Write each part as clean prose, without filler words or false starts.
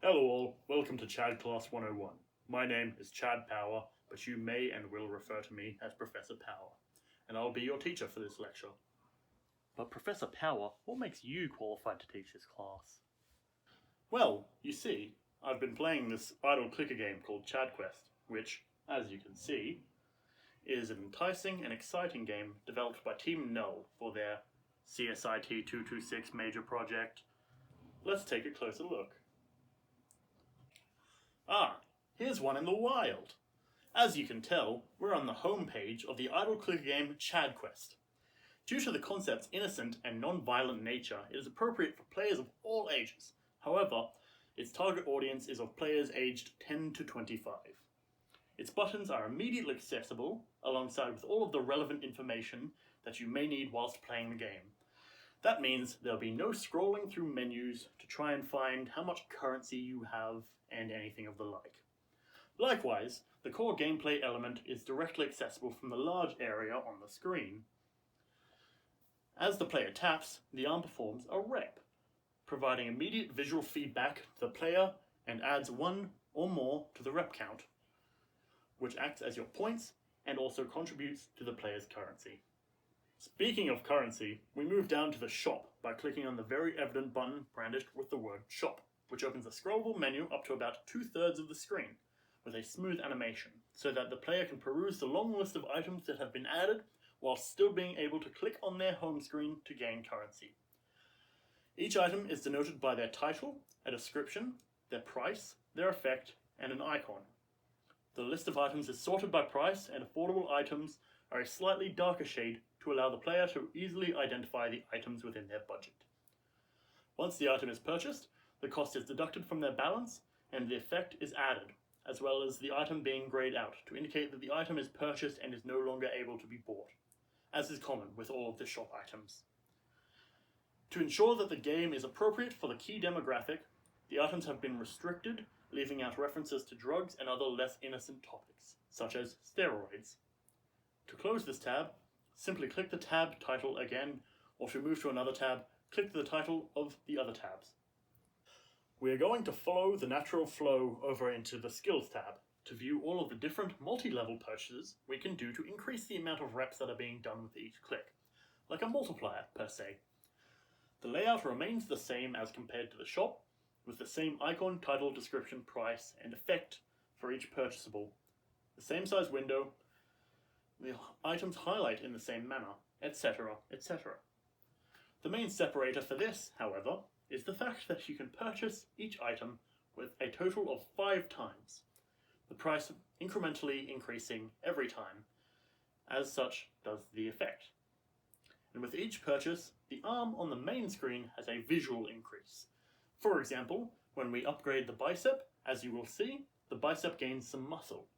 Hello all, welcome to Chad Class 101. My name is Chad Power, but you may and will refer to me as Professor Power, and I'll be your teacher for this lecture. But Professor Power, what makes you qualified to teach this class? Well, you see, I've been playing this idle clicker game called ChadQuest, which, as you can see, is an enticing and exciting game developed by Team Null for their CSIT226 Major Project. Let's take a closer look. Ah, here's one in the wild. As you can tell, we're on the home page of the idle clicker game ChadQuest. Due to the concept's innocent and non-violent nature, it is appropriate for players of all ages. However, its target audience is of players aged 10 to 25. Its buttons are immediately accessible, alongside with all of the relevant information that you may need whilst playing the game. That means there'll be no scrolling through menus to try and find how much currency you have and anything of the like. Likewise, the core gameplay element is directly accessible from the large area on the screen. As the player taps, the arm performs a rep, providing immediate visual feedback to the player and adds one or more to the rep count, which acts as your points and also contributes to the player's currency. Speaking of currency, we move down to the shop by clicking on the very evident button brandished with the word shop, which opens a scrollable menu up to about 2/3 of the screen, with a smooth animation, so that the player can peruse the long list of items that have been added while still being able to click on their home screen to gain currency. Each item is denoted by their title, a description, their price, their effect, and an icon. The list of items is sorted by price, and affordable items are a slightly darker shade to allow the player to easily identify the items within their budget. Once the item is purchased, the cost is deducted from their balance and the effect is added, as well as the item being grayed out to indicate that the item is purchased and is no longer able to be bought, as is common with all of the shop items. To ensure that the game is appropriate for the key demographic, the items have been restricted, leaving out references to drugs and other less innocent topics, such as steroids. To close this tab, simply click the tab title again, or to move to another tab, click the title of the other tabs. We are going to follow the natural flow over into the Skills tab to view all of the different multi-level purchases we can do to increase the amount of reps that are being done with each click, like a multiplier per se. The layout remains the same as compared to the shop, with the same icon, title, description, price, and effect for each purchasable, the same size window, the items highlight in the same manner, etc., etc. The main separator for this, however, is the fact that you can purchase each item with a total of 5 times, the price incrementally increasing every time, as such does the effect. And with each purchase, the arm on the main screen has a visual increase. For example, when we upgrade the bicep, as you will see, the bicep gains some muscle.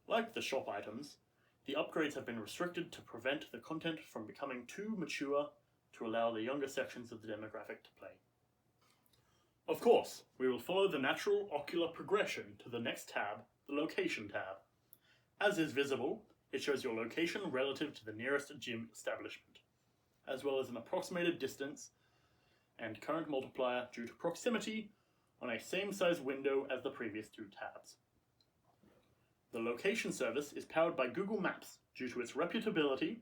Like the shop items, the upgrades have been restricted to prevent the content from becoming too mature to allow the younger sections of the demographic to play. Of course, we will follow the natural ocular progression to the next tab, the Location tab. As is visible, it shows your location relative to the nearest gym establishment, as well as an approximated distance and current multiplier due to proximity on a same-size window as the previous 2 tabs. The location service is powered by Google Maps due to its reputability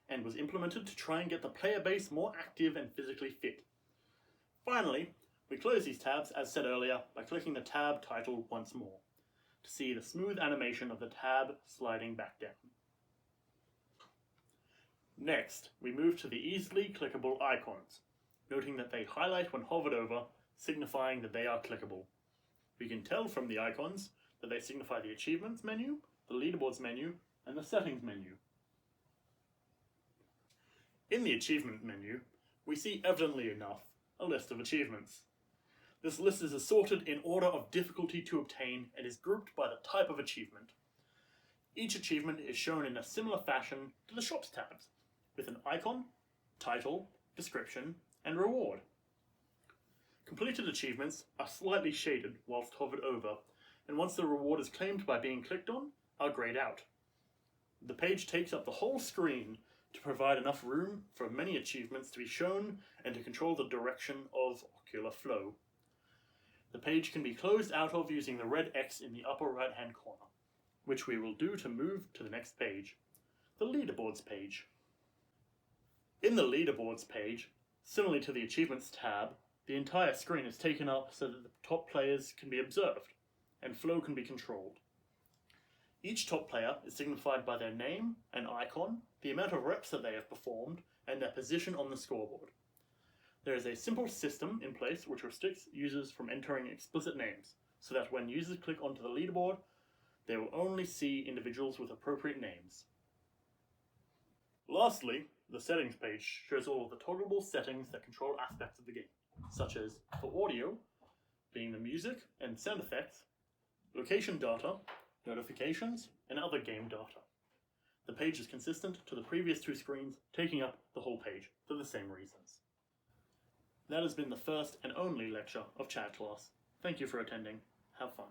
and was implemented to try and get the player base more active and physically fit. Finally, we close these tabs, as said earlier, by clicking the tab title once more, to see the smooth animation of the tab sliding back down. Next, we move to the easily clickable icons, noting that they highlight when hovered over, signifying that they are clickable. We can tell from the icons that they signify the Achievements menu, the Leaderboards menu, and the Settings menu. In the Achievement menu, we see, evidently enough, a list of achievements. This list is assorted in order of difficulty to obtain and is grouped by the type of achievement. Each achievement is shown in a similar fashion to the Shops tabs, with an icon, title, description, and reward. Completed achievements are slightly shaded whilst hovered over, and once the reward is claimed by being clicked on, are grayed out. The page takes up the whole screen to provide enough room for many achievements to be shown and to control the direction of ocular flow. The page can be closed out of using the red X in the upper right hand corner, which we will do to move to the next page, the leaderboards page. In the leaderboards page, similarly to the achievements tab, the entire screen is taken up so that the top players can be observed and flow can be controlled. Each top player is signified by their name and icon, the amount of reps that they have performed, and their position on the scoreboard. There is a simple system in place which restricts users from entering explicit names, so that when users click onto the leaderboard, they will only see individuals with appropriate names. Lastly, the settings page shows all of the toggleable settings that control aspects of the game, such as, for audio, being the music and sound effects, location data, notifications, and other game data. The page is consistent to the previous two screens, taking up the whole page for the same reasons. That has been the first and only lecture of CHAD class. Thank you for attending. Have fun.